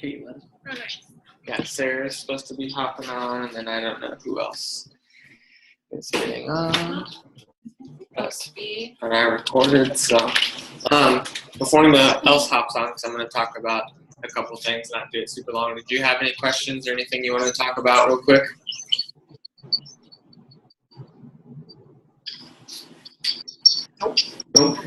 Caitlin. Oh, nice. Yeah, Sarah's supposed to be hopping on, and then I don't know who else is getting on. Supposed to be. And I recorded, so before anyone else hops on, because I'm going to talk about a couple things, not do it super long. Did you have any questions or anything you want to talk about real quick? Nope.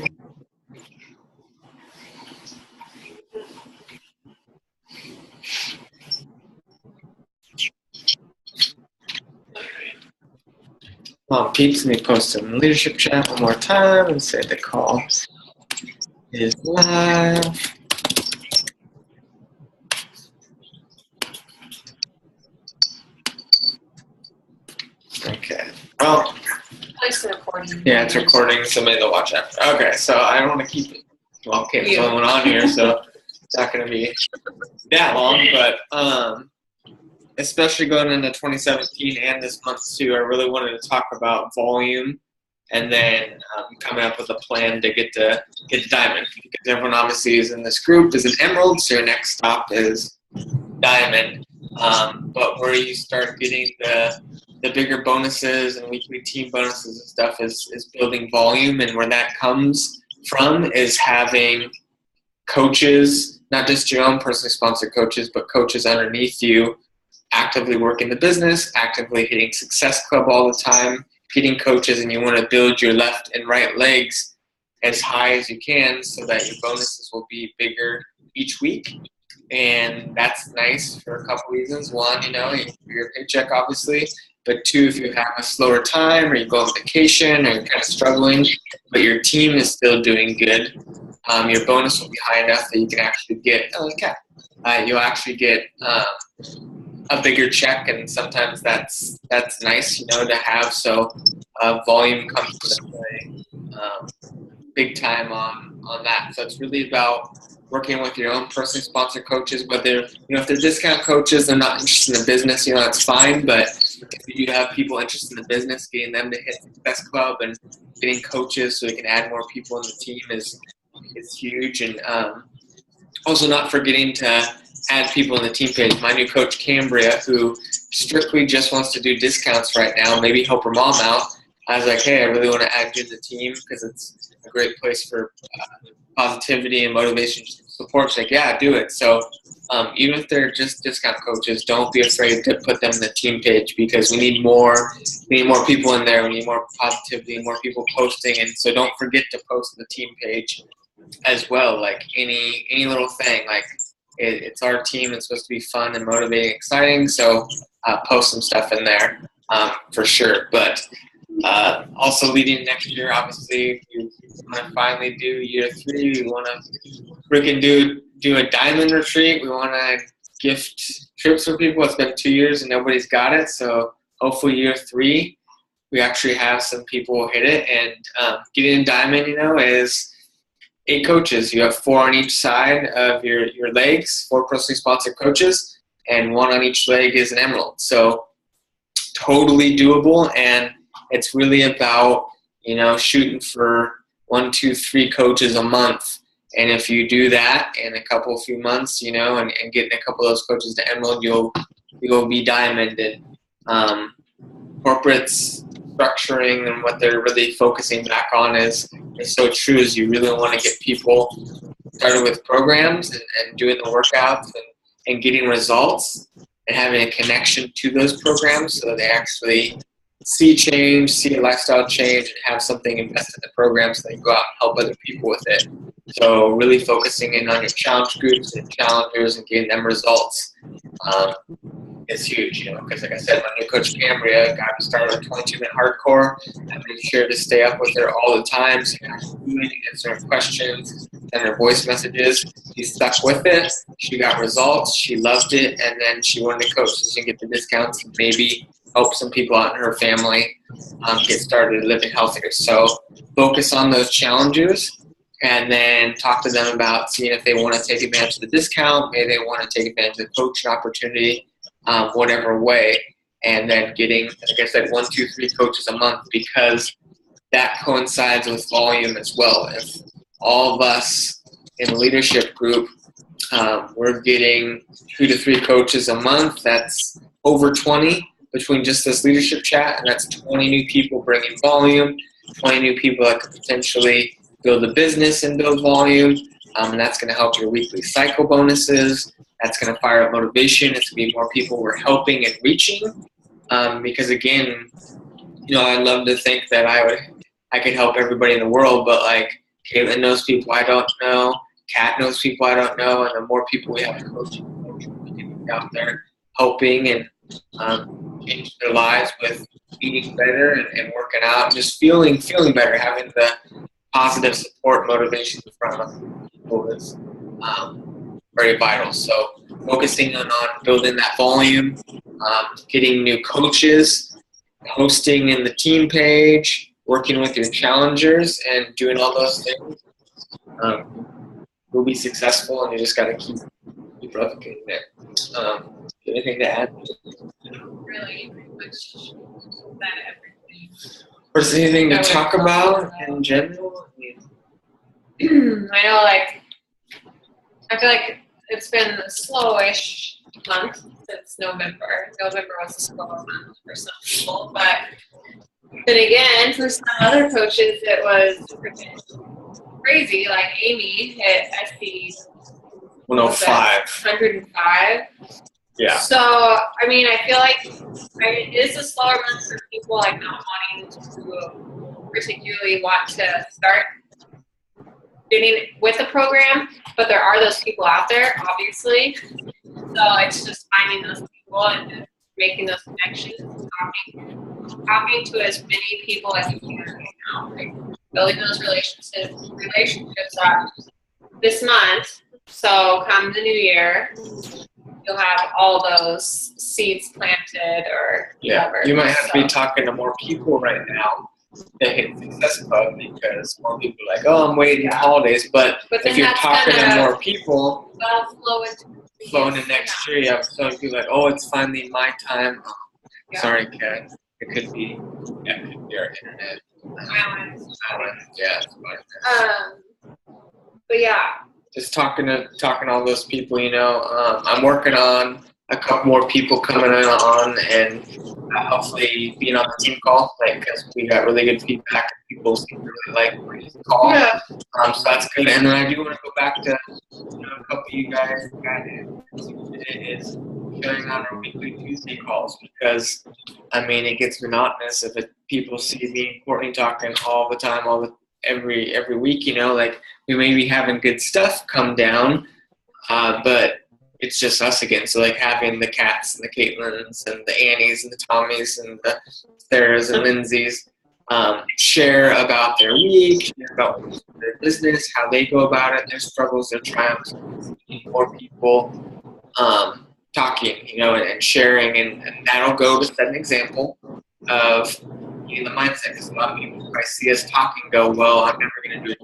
Peeps, let me post in the leadership chat one more time and say the call is live. Okay. Well, Place the recording. yeah, it's recording. Somebody will watch after. Okay, so I don't want to keep it. Well, okay, there's only one on here, so it's not going to be that long. But especially going into 2017 and this month too, I really wanted to talk about volume, and then coming up with a plan to get diamond. Because everyone obviously is in this group is an emerald, so your next stop is diamond. But where you start getting the bigger bonuses and weekly team bonuses and stuff is building volume, and where that comes from is having coaches, not just your own personally sponsored coaches, but coaches underneath you actively working the business, actively hitting Success Club all the time, hitting coaches, and you want to build your left and right legs as high as you can so that your bonuses will be bigger each week. And that's nice for a couple reasons. One, your paycheck, obviously. But two, if you have a slower time or you go on vacation or you're kind of struggling, but your team is still doing good, your bonus will be high enough that you can actually get, you'll actually get a bigger check, and sometimes that's nice, to have. So volume comes into play big time on that. So it's really about working with your own personally sponsored coaches, whether, if they're discount coaches, they're not interested in the business, that's fine. But if you do have people interested in the business, getting them to hit Success Club and getting coaches so we can add more people in the team is huge. And also not forgetting to add people in the team page. My new coach, Cambria, who strictly just wants to do discounts right now, maybe help her mom out. I was like, hey, I really want to add you to the team because it's a great place for positivity and motivation support. She's like, yeah, do it. So even if they're just discount coaches, don't be afraid to put them in the team page, because we need more people in there. We need more positivity, more people posting. And so don't forget to post the team page as well. Like any little thing, like it's our team. It's supposed to be fun and motivating, exciting. So post some stuff in there for sure. But also leading next year, obviously, we want to finally do year 3. We want to freaking do a diamond retreat. We want to gift trips for people. It's been 2 years and nobody's got it. So hopefully year 3, we actually have some people hit it. And getting a diamond, is 8 coaches. You have 4 on each side of your legs, 4 personally sponsored coaches, and 1 on each leg is an emerald. So totally doable. And it's really about, shooting for 1, 2, 3 coaches a month. And if you do that in a few months, and getting a couple of those coaches to emerald, you'll be diamond. And corporates structuring and what they're really focusing back on is so true. Is you really want to get people started with programs and doing the workouts and getting results and having a connection to those programs so they actually see change, see a lifestyle change, and have something invested in the program so they can go out and help other people with it. So really focusing in on your challenge groups and challengers and getting them results is huge, because like I said, my new coach Cambria got me started with 22-minute hardcore. I made sure to stay up with her all the time, so you can actually answer her questions, send her voice messages. She stuck with it. She got results. She loved it, and then she wanted to coach so she can get the discounts and maybe help some people out in her family get started living healthier. So focus on those challenges and then talk to them about seeing if they want to take advantage of the discount, maybe they want to take advantage of the coaching opportunity, whatever way, and then getting, like I said, 1, 2, 3 coaches a month, because that coincides with volume as well. If all of us in the leadership group We're getting 2 to 3 coaches a month. That's over 20 between just this leadership chat, and that's 20 new people bringing volume, 20 new people that could potentially build a business and build volume, and that's going to help your weekly cycle bonuses. That's going to fire up motivation. It's going to be more people we're helping and reaching, because again, I'd love to think that I could help everybody in the world, but like Caitlin knows people I don't know, Kat knows people I don't know, and the more people we have coaching, we can be out there helping and change their lives with eating better and working out, and just feeling better, having the positive support, motivation in front of people is very vital. So focusing on building that volume, getting new coaches, posting in the team page, working with your challengers, and doing all those things, will be successful, and you just got to keep replicating it. Anything to add? Really, pretty much said everything. Or is there anything to talk about in general? I know, like, I feel like it's been a slowish month since November. November was a slow month for some people, but then again, for some other coaches, it was freaking crazy. Like Amy hit SC 105. 105. Yeah. So, I mean, I feel like it is a slower month for people like not wanting to particularly want to start getting with the program, but there are those people out there, obviously. So it's just finding those people and just making those connections, talking to as many people as you can right now, like building those relationships are this month. So come the new year, you'll have all those seeds planted or whatever. You might have to be talking to more people right now that hit Success Club, because more people are like, oh, I'm waiting the holidays. But if you're talking to more people, flow into next year, you have so many people like, oh, it's finally my time. Yeah. Sorry, Kat. It could be your internet. Yeah. But yeah. Just talking to all those people, I'm working on a couple more people coming on, and hopefully being on the team call, because we got really good feedback. People seem to really like the call. Yeah. So that's good. And then I do want to go back to a couple of you guys is sharing on our weekly Tuesday calls, because it gets monotonous if people see me and Courtney talking all the time, every week. We may be having good stuff come down, but it's just us again. So having the Cats and the Caitlins and the Annies and the Tommies and the Sarahs and Lindsays share about their week, share about their business, how they go about it, their struggles, their triumphs. More people talking, and sharing, and that'll go to set an example of the mindset. Because a lot of people, if I see us talking, go, well, I'm never going to do it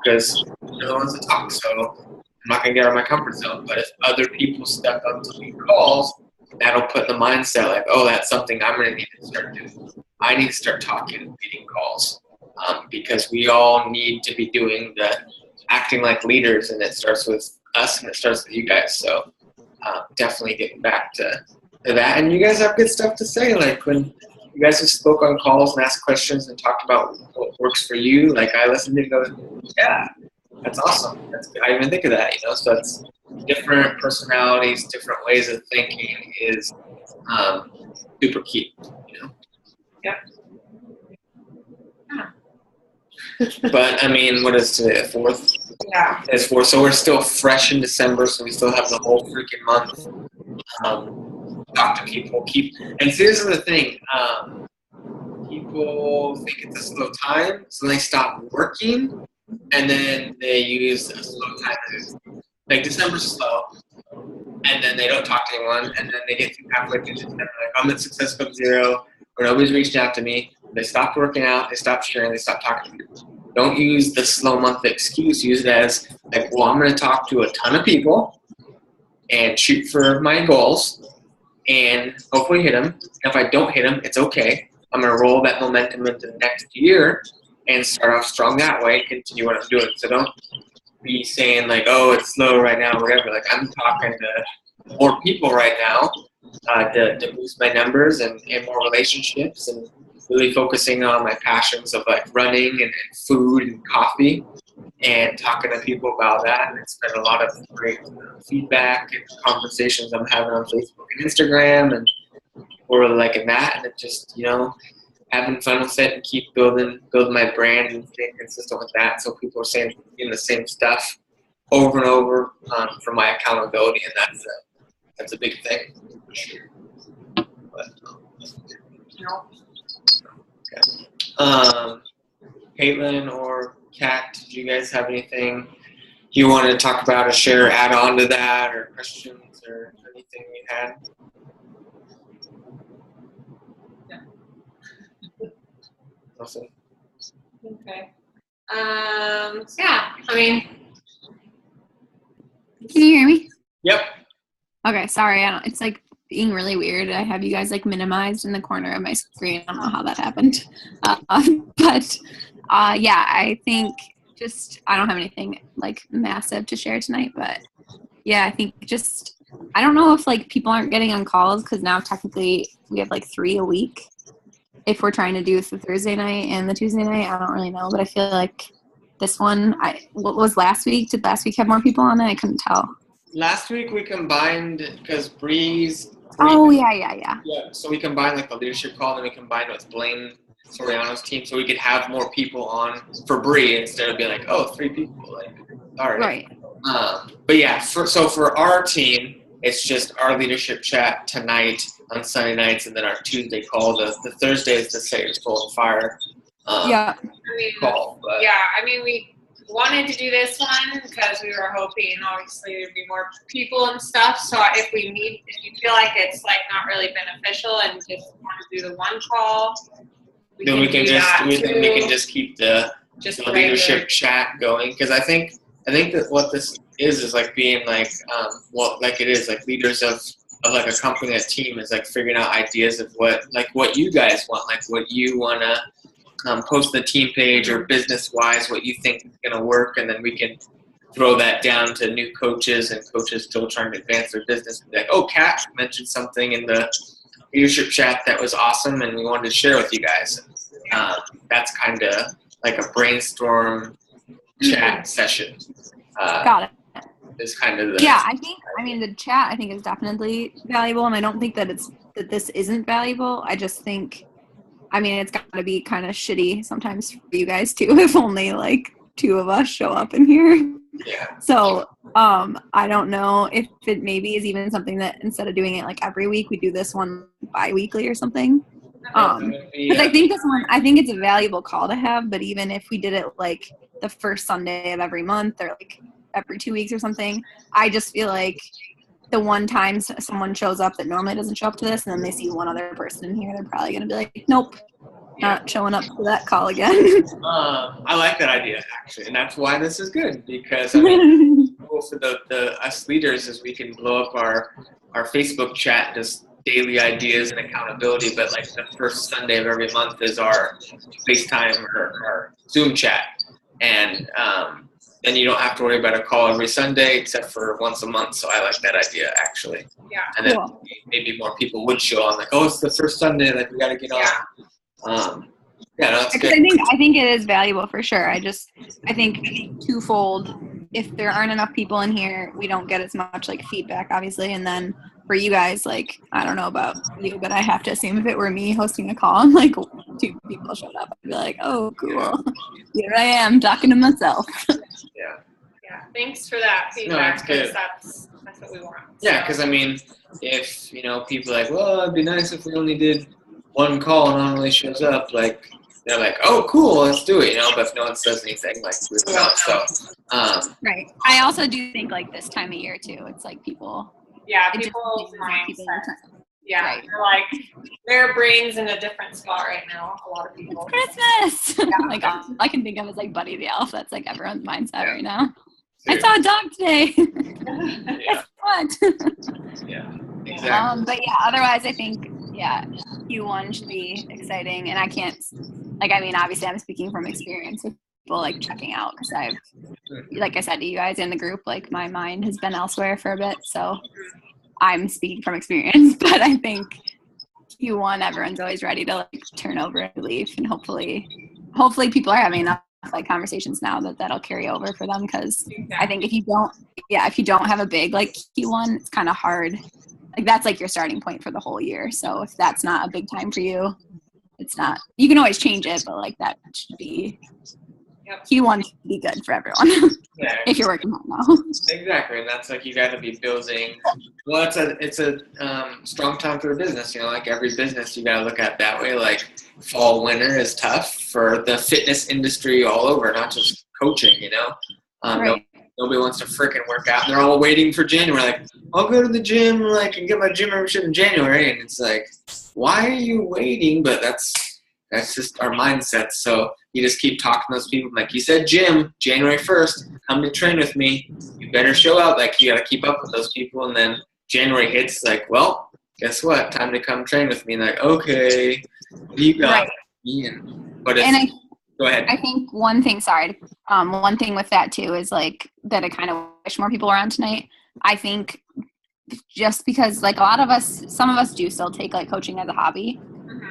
because no one's to talk, so I'm not going to get out of my comfort zone. But if other people step up to lead calls, that'll put the mindset like, oh, that's something I'm going to need to start doing. I need to start talking and leading calls, because we all need to be doing the acting like leaders, and it starts with us and it starts with you guys. So definitely getting back to that. And you guys have good stuff to say, like when you guys just spoke on calls and asked questions and talked about what works for you. I listened and go, yeah, that's awesome. I didn't even think of that, So it's different personalities, different ways of thinking is super key, Yep. But what is today? The 4th? Yeah. It's 4th, so we're still fresh in December, so we still have the whole freaking month. Talk to people, and see, this is the thing. People think it's a slow time, so they stop working, and then they use a slow time as December's slow, and then they don't talk to anyone, and then they get halfway through December, I'm at Success Club 0, or nobody's reached out to me. They stopped working out, they stopped sharing, they stopped talking to people. Don't use the slow month excuse. Use it as well, I'm going to talk to a ton of people and shoot for my goals and hopefully hit them. If I don't hit them, it's okay. I'm going to roll that momentum into the next year and start off strong that way, continue what I'm doing. So be saying like, oh, it's slow right now, whatever. Like I'm talking to more people right now to boost my numbers and more relationships, and really focusing on my passions of like running and food and coffee, and talking to people about that. And it's been a lot of great feedback and conversations I'm having on Facebook and Instagram, and we're really liking that. And it just, having fun with it and keep building my brand and staying consistent with that. So people are saying the same stuff over and over for my accountability, and that's a big thing for sure. But, okay. Caitlin or Kat, did you guys have anything you wanted to talk about or share, add on to that, or questions or anything you had? Awesome. Okay. Yeah, I mean. Can you hear me? Yep. Okay, sorry. It's like being really weird. I have you guys like minimized in the corner of my screen. I don't know how that happened. But yeah, I think I don't have anything like massive to share tonight, but yeah, I think I don't know if like people aren't getting on calls because now technically we have like 3 a week. If we're trying to do the Thursday night and the Tuesday night, I don't really know, but I feel like this one, what was last week? Did last week have more people on it? I couldn't tell. Last week we combined because Breeze. Oh, yeah. Yeah, so we combined like the leadership call, and we combined with Blaine Soriano's team, so we could have more people on for Bree instead of being like, oh, 3 people. Like, all right. But yeah, for our team, it's just our leadership chat tonight on Sunday nights, and then our Tuesday call. The Thursday is the Say Your Soul on Fire call. But. Yeah, I mean, we wanted to do this one because we were hoping, obviously, there'd be more people and stuff. So if you feel like it's like not really beneficial and just want to do the one call, then we can just keep the leadership chat going, because I think that what this is like being like like it is like leaders of like a company, a team, is like figuring out ideas of what you guys want, like what you want to post the team page or business wise, what you think is going to work, and then we can throw that down to new coaches and coaches still trying to advance their business. Like, oh, Kat mentioned something in the leadership chat that was awesome, and we wanted to share with you guys. That's kind of like a brainstorm chat session. Got it. Is kind of the chat I think is definitely valuable, and I don't think that this isn't valuable. I just think, it's got to be kind of shitty sometimes for you guys too if only like 2 of us show up in here. Yeah. So I don't know if it maybe is even something that instead of doing it like every week, we do this one bi-weekly or something. Because I think it's a valuable call to have, but even if we did it like the first Sunday of every month or like every 2 weeks or something, I just feel like the one time someone shows up that normally doesn't show up to this, and then they see one other person in here, they're probably going to be like, nope, not showing up to that call again. I like that idea, actually, and that's why this is good, because for the us leaders is we can blow up our Facebook chat, just daily ideas and accountability, but like the first Sunday of every month is our FaceTime or our Zoom chat, and then you don't have to worry about a call every Sunday except for once a month. So I like that idea, actually. Yeah. And then maybe more people would show on, like, oh, it's the first Sunday, like we got to get on. Yeah, no, that's good. I think it is valuable for sure. I think twofold. If there aren't enough people in here, we don't get as much like feedback, obviously. And then for you guys, like, I don't know about you, but I have to assume if it were me hosting a call and like 2 people showed up, I'd be like, oh, cool. Here I am talking to myself. Yeah. Thanks for that feedback. No, that's good. That's what we want. Yeah, because if people are like, well, it'd be nice if we only did one call and no one really shows up, like they're like, oh, cool, let's do it, but if no one says anything, like we don't. So right. I also do think like this time of year too, it's like people. Yeah, people's mindset. Yeah, right. They're like their brain's in a different spot right now. A lot of people. It's Christmas. Yeah. Like all I can think of is like Buddy the Elf. That's like everyone's mindset right now. I saw a dog today. Guess what? Yeah, exactly. But yeah, otherwise I think Q1 should be exciting, and I can't obviously I'm speaking from experience with like checking out because like I said to you guys in the group, like my mind has been elsewhere for a bit. So I'm speaking from experience, but I think Q1, everyone's always ready to like turn over a leaf, and hopefully people are having enough like conversations now that'll carry over for them. Because I think if you don't have a big like Q1, it's kind of hard. Like that's like your starting point for the whole year. So if that's not a big time for you, it's not. You can always change it, but like that should be. Q1 should be good for everyone. Yeah. If you're working hard now. Exactly, and that's like you got to be building. Well, it's a strong time for the business. You know, like every business, you got to look at it that way. Like fall, winter is tough for the fitness industry all over, not just coaching. You know, Right. nobody wants to frickin' work out. And they're all waiting for January. Like, I'll go to the gym, like, and get my gym membership in January. And it's like, why are you waiting? But that's just our mindset. So you just keep talking to those people. Like you said, Jim, January 1st, come to train with me. You better show out. Like you got to keep up with those people. And then January hits, like, well, guess what? Time to come train with me. And like, okay, what do you got? Right. Go ahead. I think one thing with that too is like that I kind of wish more people were on tonight. I think just because like some of us do still take like coaching as a hobby.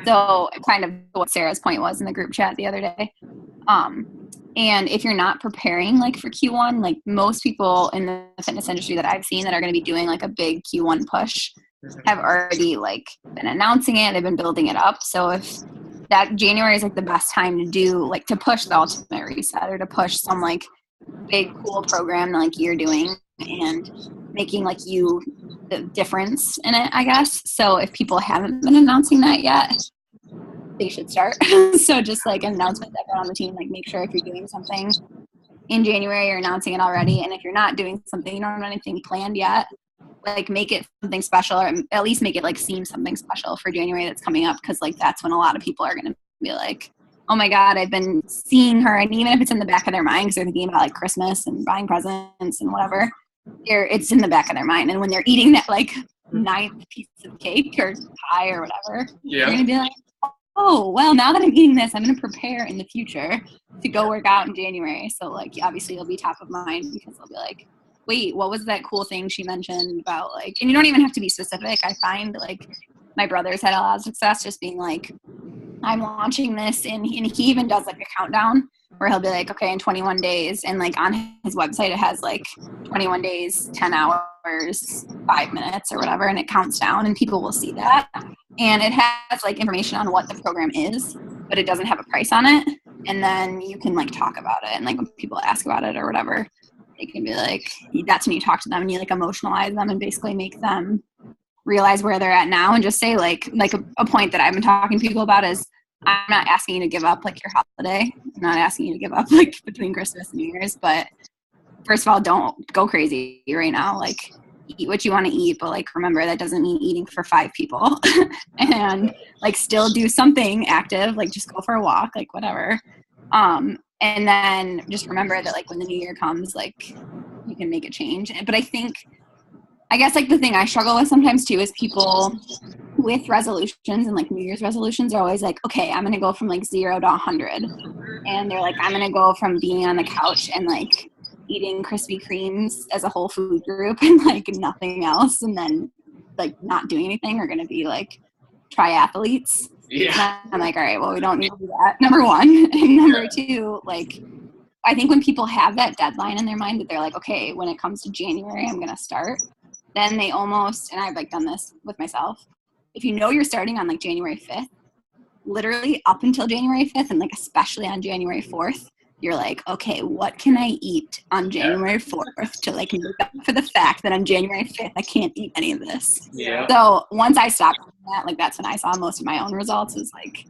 So kind of what Sarah's point was in the group chat the other day. And if you're not preparing like for Q1, like most people in the fitness industry that I've seen that are going to be doing like a big Q1 push have already like been announcing it. They've been building it up. So if that January is like the best time to do like to push the ultimate reset or to push some like big cool program like you're doing and making like you the difference in it, I guess. So if people haven't been announcing that yet, they should start. So just like an announcement that on the team, like make sure if you're doing something in January, you're announcing it already. And if you're not doing something, you don't have anything planned yet, like make it something special, or at least make it like seem something special for January that's coming up. Cause like that's when a lot of people are going to be like, oh my God, I've been seeing her. And even if it's in the back of their mind, because they're thinking about like Christmas and buying presents and whatever, it's in the back of their mind. And when they're eating that like 9th piece of cake or pie or whatever, they're going to be like, oh, well, now that I'm eating this, I'm going to prepare in the future to go work out in January. So like, obviously it'll be top of mind because they'll be like, wait, what was that cool thing she mentioned about like, and you don't even have to be specific. I find like my brother's had a lot of success just being like, I'm launching this, and he even does like a countdown where he'll be like, okay, in 21 days, and like on his website it has like 21 days, 10 hours, 5 minutes or whatever, and it counts down and people will see that. And it has like information on what the program is, but it doesn't have a price on it. And then you can like talk about it, and like when people ask about it or whatever, they can be like, that's when you talk to them and you like emotionalize them and basically make them realize where they're at now, and just say like a point that I've been talking to people about is, I'm not asking you to give up like your holiday. I'm not asking you to give up like between Christmas and New Year's, but first of all, don't go crazy right now. Like eat what you want to eat, but like remember that doesn't mean eating for 5 people and like still do something active, like just go for a walk, like whatever. And then just remember that like when the new year comes, like you can make a change. But I guess like the thing I struggle with sometimes too is people with resolutions and like New Year's resolutions are always like, okay, I'm going to go from like 0 to 100. And they're like, I'm going to go from being on the couch and like eating Krispy Kremes as a whole food group and like nothing else. And then like not doing anything are going to be like triathletes. Yeah. And I'm like, all right, well, we don't need to do that. Number one. And number two, like, I think when people have that deadline in their mind that they're like, okay, when it comes to January, I'm going to start, then they almost, and I've like done this with myself, if you know you're starting on like January 5th, literally up until January 5th and like especially on January 4th, you're like, okay, what can I eat on January 4th to like make up for the fact that on January 5th I can't eat any of this. Yeah. So once I stopped doing that, like that's when I saw most of my own results, is like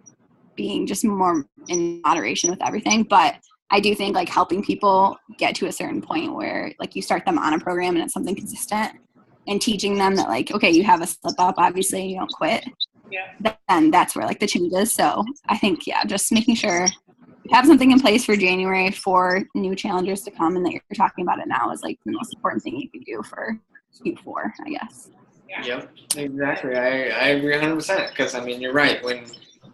being just more in moderation with everything. But I do think like helping people get to a certain point where like you start them on a program and it's something consistent, and teaching them that like, okay, you have a slip up, obviously you don't quit. Yeah. Then that's where like the change is. So I think, yeah, just making sure you have something in place for January for new challengers to come, and that you're talking about it now is like the most important thing you can do for Q4, I guess. Yep, exactly. I agree 100%, because I mean, you're right. When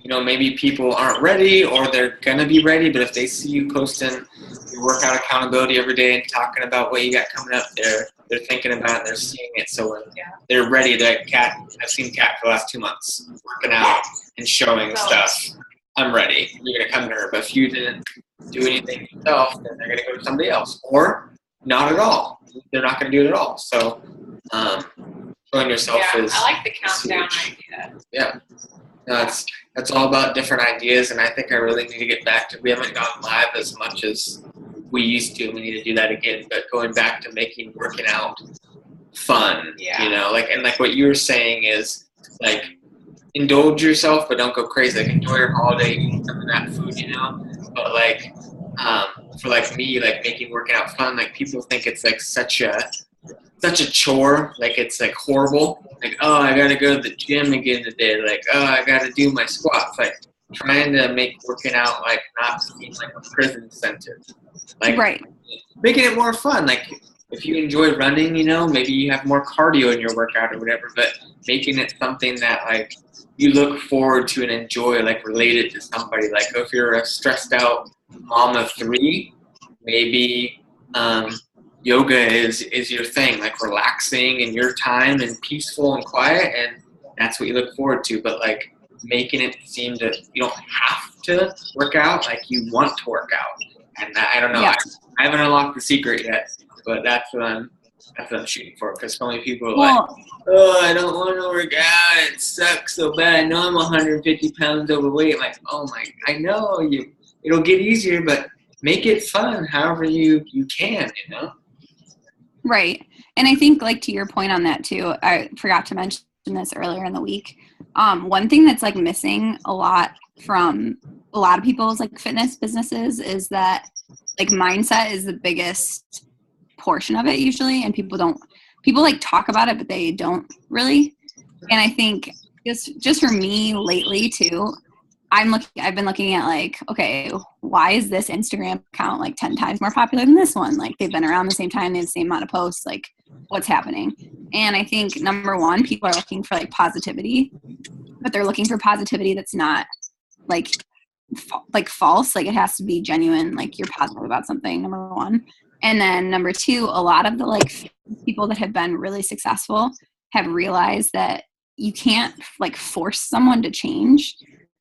maybe people aren't ready or they're going to be ready, but if they see you posting your workout accountability every day and talking about what you got coming up, they're thinking about it, they're seeing it. So when they're ready, I've seen Kat for the last 2 months working out and showing stuff. I'm ready. You're going to come to her. But if you didn't do anything yourself, then they're going to go to somebody else. Or not at all. They're not going to do it at all. So showing yourself is I like the countdown idea. Yeah. No, that's all about different ideas, and I think I really need to get back to, we haven't gone live as much as we used to. We need to do that again, but going back to making working out fun, like what you were saying is, like, indulge yourself, but don't go crazy. Like, enjoy your holiday, eat some of that food, but like, for like me, like making working out fun, like people think it's like such a chore, like it's like horrible, like, oh, I gotta go to the gym again today, like, oh, I gotta do my squats, like trying to make working out like not seem like a prison sentence, like making it more fun. Like if you enjoy running, maybe you have more cardio in your workout or whatever, but making it something that like you look forward to and enjoy, like related to somebody. Like if you're a stressed out mom of 3, maybe yoga is your thing, like relaxing in your time and peaceful and quiet, and that's what you look forward to. But like making it seem that you don't have to work out, like you want to work out. And I don't know, I haven't unlocked the secret yet, but that's what I'm shooting for, because so many people are like, oh, I don't want to work out, it sucks so bad, I know I'm 150 pounds overweight. I'm like, oh my, I know it'll get easier, but make it fun however you can, Right. And I think, like, to your point on that too, I forgot to mention this earlier in the week. One thing that's like missing a lot from a lot of people's like fitness businesses is that like mindset is the biggest portion of it usually. And people like talk about it, but they don't really. And I think just for me lately too, I've been looking at like, okay, why is this Instagram account like 10 times more popular than this one? Like they've been around the same time, they have the same amount of posts, like what's happening? And I think number one, people are looking for like positivity, but they're looking for positivity that's not like false. Like it has to be genuine. Like you're positive about something, number one. And then number two, a lot of the like people that have been really successful have realized that you can't like force someone to change.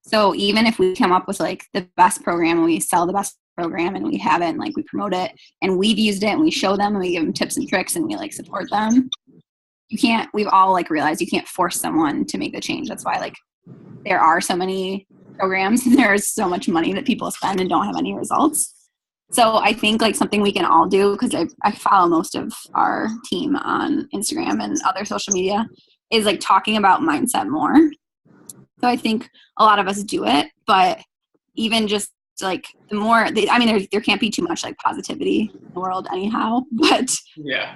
So even if we come up with like the best program and we sell the best program and we have it and like we promote it and we've used it and we show them and we give them tips and tricks and we like support them, we've all like realized you can't force someone to make the change. That's why like there are so many programs and there's so much money that people spend and don't have any results. So I think like something we can all do, because I follow most of our team on Instagram and other social media, is like talking about mindset more. So I think a lot of us do it, but even just like there can't be too much like positivity in the world anyhow. But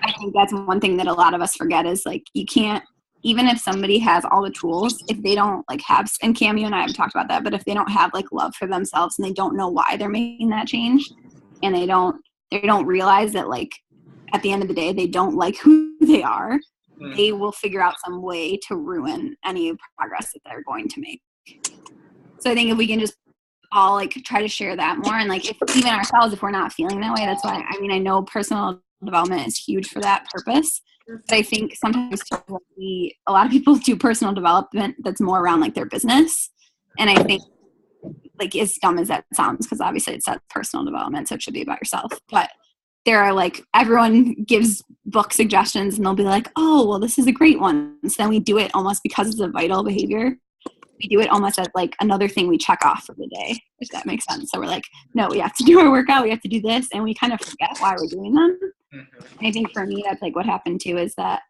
I think that's one thing that a lot of us forget is like you can't, even if somebody has all the tools, if they don't like have, and Cam, you and I have talked about that, but if they don't have like love for themselves and they don't know why they're making that change, and they don't realize that like at the end of the day they don't like who they are, they will figure out some way to ruin any progress that they're going to make. So I think if we can just all like try to share that more, and like if even ourselves, if we're not feeling that way, that's why, I know personal development is huge for that purpose. But I think sometimes a lot of people do personal development that's more around like their business. And I think like as dumb as that sounds, because obviously it says personal development, so it should be about yourself. But there are like, everyone gives book suggestions and they'll be like, oh, well, this is a great one. So then we do it almost because it's a vital behavior. We do it almost as like another thing we check off for the day, if that makes sense. So we're like, no, we have to do our workout. We have to do this. And we kind of forget why we're doing them. Mm-hmm. I think for me, that's like what happened too, is that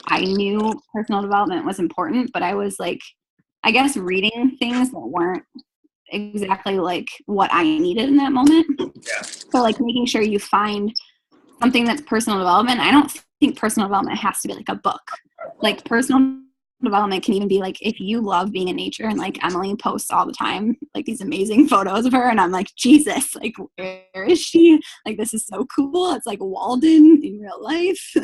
I knew personal development was important, but I was like, I guess reading things that weren't exactly like what I needed in that moment. Yeah. So like making sure you find something that's personal development. I don't think personal development has to be like a book. Like personal development can even be like if you love being in nature, and like Emily posts all the time like these amazing photos of her and I'm like, Jesus, like where is she? Like this is so cool. It's like Walden in real life.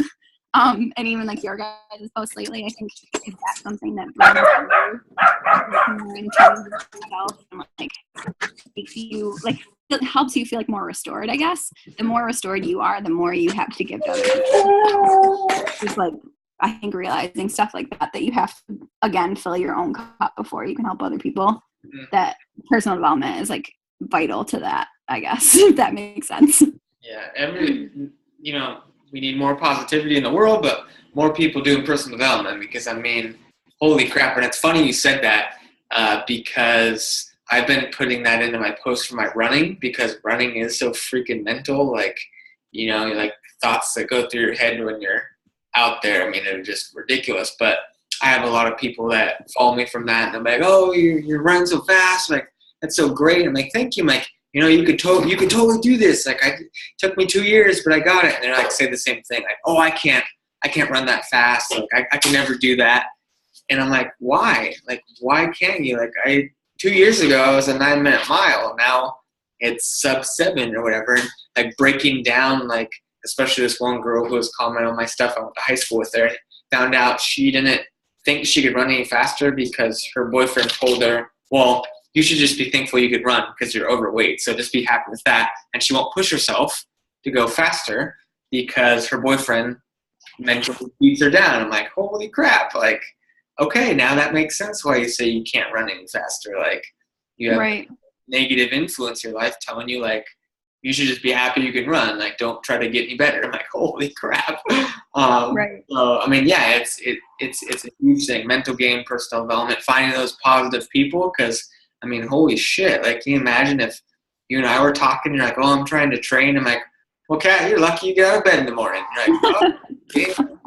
And even like your guys' post lately, I think is that something that brings you more in terms of yourself and like makes you like it helps you feel like more restored, I guess. The more restored you are, the more you have to give to other people. It's like I think realizing stuff like that you have to again fill your own cup before you can help other people. That personal development is like vital to that, I guess, if that makes sense. Yeah, we need more positivity in the world, but more people doing personal development because, I mean, holy crap. And it's funny you said that because I've been putting that into my post for my running because running is so freaking mental. Like, like thoughts that go through your head when you're out there. I mean, they're just ridiculous. But I have a lot of people that follow me from that. And I'm like, oh, you're running so fast. I'm like, that's so great. I'm like, thank you. I'm like, you could totally do this. Like, it took me 2 years, but I got it. And they're like, say the same thing. Like, oh, I can't run that fast. Like, I can never do that. And I'm like, why? Like, why can't you? Like, 2 years ago, I was a 9-minute mile. Now it's sub 7 or whatever. And like breaking down, like, especially this one girl who was commenting on my stuff. I went to high school with her. Found out she didn't think she could run any faster because her boyfriend told her, well, you should just be thankful you could run because you're overweight. So just be happy with that. And she won't push herself to go faster because her boyfriend mentally beats her down. I'm like, holy crap. Like, okay, now that makes sense why you say you can't run any faster. Like, you have negative influence in your life telling you, like, you should just be happy you can run. Like, don't try to get any better. I'm like, holy crap. So, I mean, yeah, it's a huge thing. Mental game, personal development, finding those positive people because, I mean, holy shit. Like, can you imagine if you and I were talking, you're like, oh, I'm trying to train. I'm like, well, Kat, you're lucky you get out of bed in the morning. You're like, oh,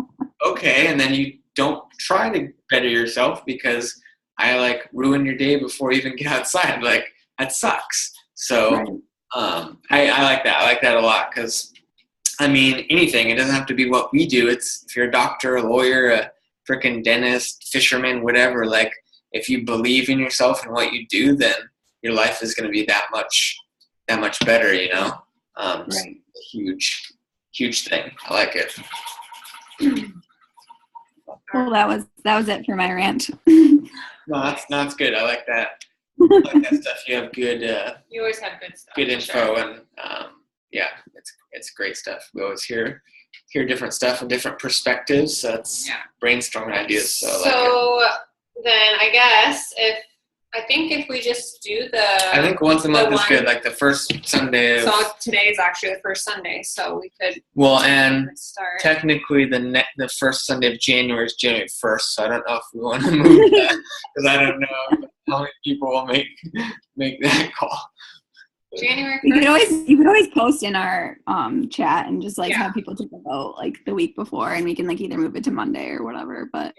okay. And then you don't try to better yourself because I, like, ruin your day before you even get outside. Like, that sucks. So I like that. I like that a lot because, I mean, anything. It doesn't have to be what we do. It's if you're a doctor, a lawyer, a freaking dentist, fisherman, whatever, like, if you believe in yourself and what you do, then your life is going to be that much better, It's a huge thing. I like it. Well, that was it for my rant. No, that's good. I like that. I like that stuff. You have good. You always have good stuff. Good info, and yeah, it's great stuff. We always hear different stuff and different perspectives. So it's brainstorming ideas. So I like it. Then I guess if we just do I think once a month is good, like the first Sunday. So today is actually the first Sunday, so we could. Well, and start. Technically the first Sunday of January is January 1st, so I don't know if we want to move that because I don't know how many people will make that call. January 1st. You could always post in our chat and just like have people take a vote like the week before, and we can like either move it to Monday or whatever. But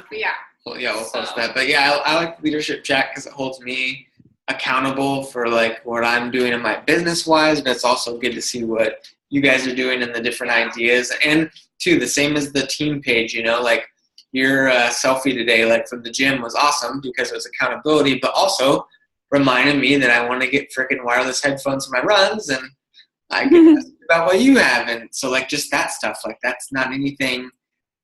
but yeah. Well, yeah, we'll post that. But yeah, I like leadership chat because it holds me accountable for like what I'm doing in my business wise, but it's also good to see what you guys are doing and the different ideas. And too, the same as the team page, like your selfie today, like from the gym was awesome because it was accountability, but also reminded me that I want to get freaking wireless headphones for my runs and I get asked about what you have. And so like just that stuff, like that's not anything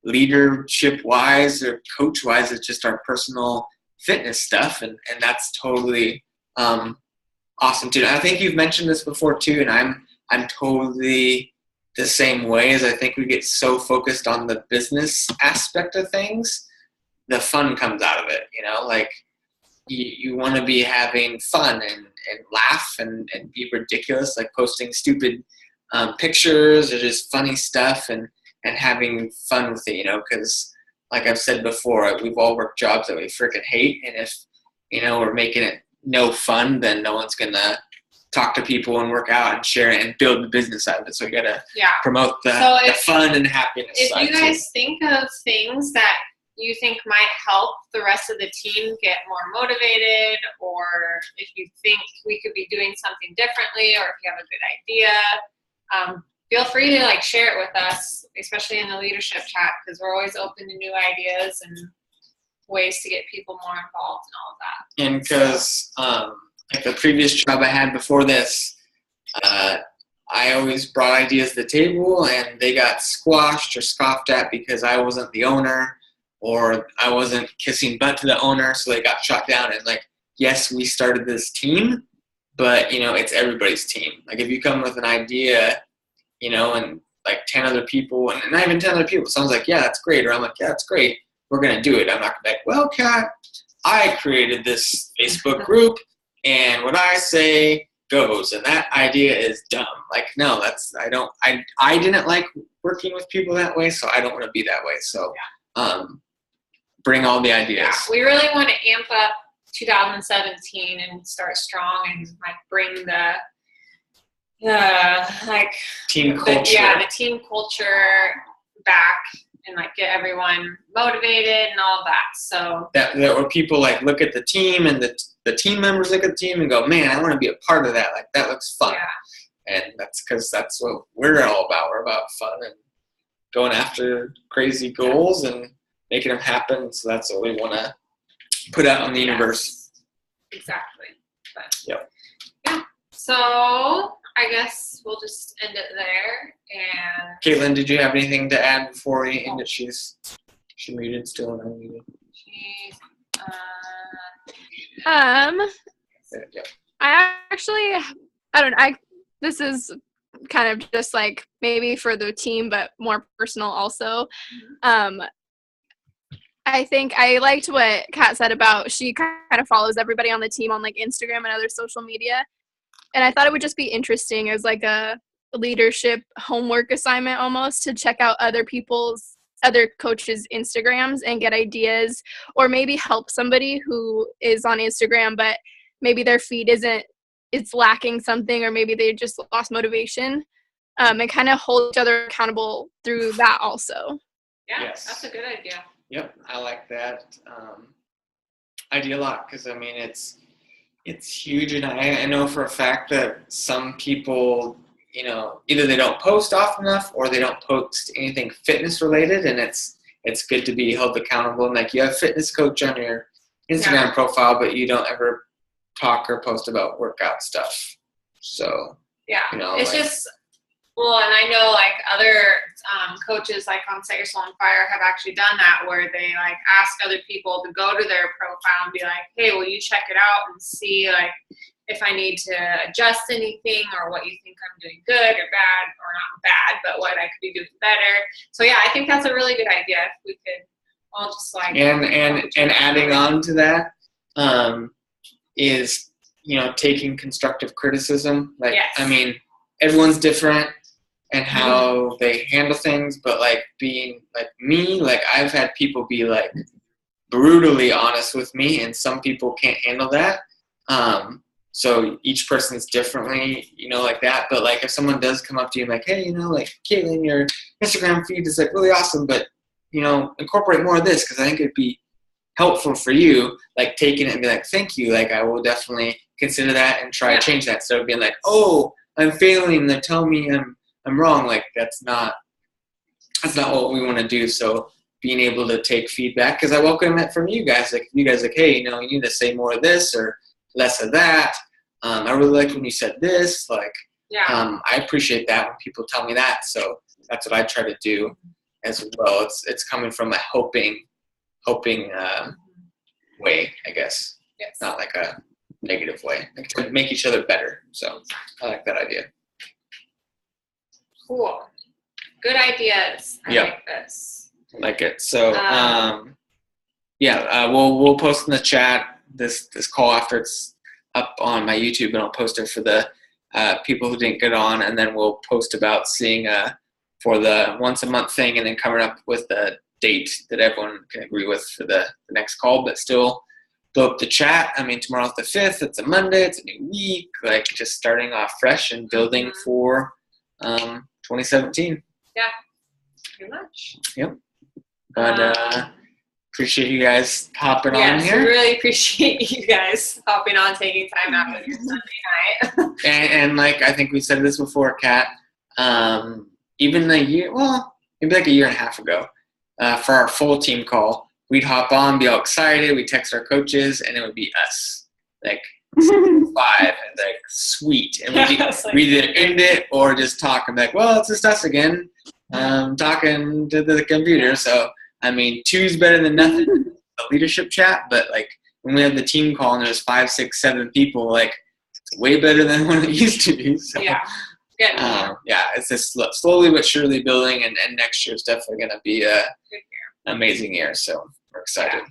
leadership wise or coach wise, it's just our personal fitness stuff. And that's totally awesome too. And I think you've mentioned this before too, and I'm totally the same way. As I think we get so focused on the business aspect of things, the fun comes out of it, like you want to be having fun and laugh and be ridiculous, like posting stupid pictures or just funny stuff and having fun with it, because like I've said before, we've all worked jobs that we freaking hate. And if, we're making it no fun, then no one's going to talk to people and work out and share it and build the business out of it. So we got to promote the fun and happiness. If you guys think of things that you think might help the rest of the team get more motivated, or if you think we could be doing something differently, or if you have a good idea, feel free to like share it with us, especially in the leadership chat, because we're always open to new ideas and ways to get people more involved and all of that. And because like the previous job I had before this, I always brought ideas to the table, and they got squashed or scoffed at because I wasn't the owner or I wasn't kissing butt to the owner, so they got shot down. And like, yes, we started this team, but it's everybody's team. Like if you come with an idea, and like 10 other people, and not even 10 other people, someone's like, yeah, that's great, or I'm like, yeah, that's great, we're gonna do it. I'm not gonna be like, well, Kat, I created this Facebook group, and what I say goes, and that idea is dumb. Like, no, I didn't like working with people that way, so I don't want to be that way. So bring all the ideas. Yeah, we really want to amp up 2017 and start strong and like bring the team culture. The team culture back and like get everyone motivated and all that. So that where people like look at the team and the team members look at the team and go, man, I want to be a part of that. Like that looks fun. Yeah. And that's because that's what we're all about. We're about fun and going after crazy goals and making them happen. So that's what we want to put out in the universe. Exactly. But, yep. Yeah. So I guess we'll just end it there. And Caitlin, did you have anything to add before we end it? She's muted still and unmuted. She's Yeah. I don't know. This is kind of just like maybe for the team, but more personal also. I think I liked what Kat said about she kind of follows everybody on the team on like Instagram and other social media. And I thought it would just be interesting as like a leadership homework assignment almost to check out other coaches' Instagrams and get ideas, or maybe help somebody who is on Instagram, but maybe their feed it's lacking something, or maybe they just lost motivation, and kind of hold each other accountable through that also. Yeah, yes. That's a good idea. Yep, I like that idea a lot because I mean it's huge, and I know for a fact that some people, either they don't post often enough or they don't post anything fitness related, and it's good to be held accountable. And like you have a fitness coach on your Instagram profile, but you don't ever talk or post about workout stuff. So it's just. Well, and I know like other coaches like on Set Your Soul on Fire have actually done that where they like ask other people to go to their profile and be like, hey, will you check it out and see like if I need to adjust anything or what you think I'm doing good or bad, or not bad, but what I could be doing better. So yeah, I think that's a really good idea if we could all just like and adding on to that is taking constructive criticism. Like I mean, everyone's different and how they handle things, but like being like me, like I've had people be like brutally honest with me, and some people can't handle that. So each person's differently, like that. But like if someone does come up to you and like, hey, like Caitlin, your Instagram feed is like really awesome, but incorporate more of this because I think it'd be helpful for you. Like taking it and be like, thank you. Like I will definitely consider that and try to change that. So being like, oh, I'm failing. They're telling me I'm wrong. Like that's not what we want to do. So being able to take feedback, because I welcome it from you guys. Like you guys like, hey, you need to say more of this or less of that. I really like when you said this. Like, I appreciate that when people tell me that. So that's what I try to do as well. It's coming from a hoping way, I guess. Yes. Not like a negative way. Like to make each other better. So I like that idea. Cool. Good ideas. I like this. I like it. So we'll post in the chat this call after it's up on my YouTube, and I'll post it for the people who didn't get on, and then we'll post about seeing for the once a month thing, and then coming up with the date that everyone can agree with for the next call. But still blow up the chat. I mean, tomorrow's the 5th. It's a Monday. It's a new week. Like just starting off fresh and building for 2017. Yeah, pretty much. Yep. But appreciate you guys hopping on here. Yes, we really appreciate you guys hopping on, taking time out of your Sunday night. and like I think we said this before, Kat, even maybe like a year and a half ago, for our full team call, we'd hop on, be all excited, we'd text our coaches, and it would be us. Like 5, and like sweet, and we either end it or just talk. I'm like, well, it's just us again, talking to the computer. So I mean, 2's better than nothing. A leadership chat, but like when we have the team call and there's 5, 6, 7 people, like it's way better than what it used to be. So, yeah. It's just slowly but surely building, and next year is definitely going to be a amazing year. So we're excited. Yeah.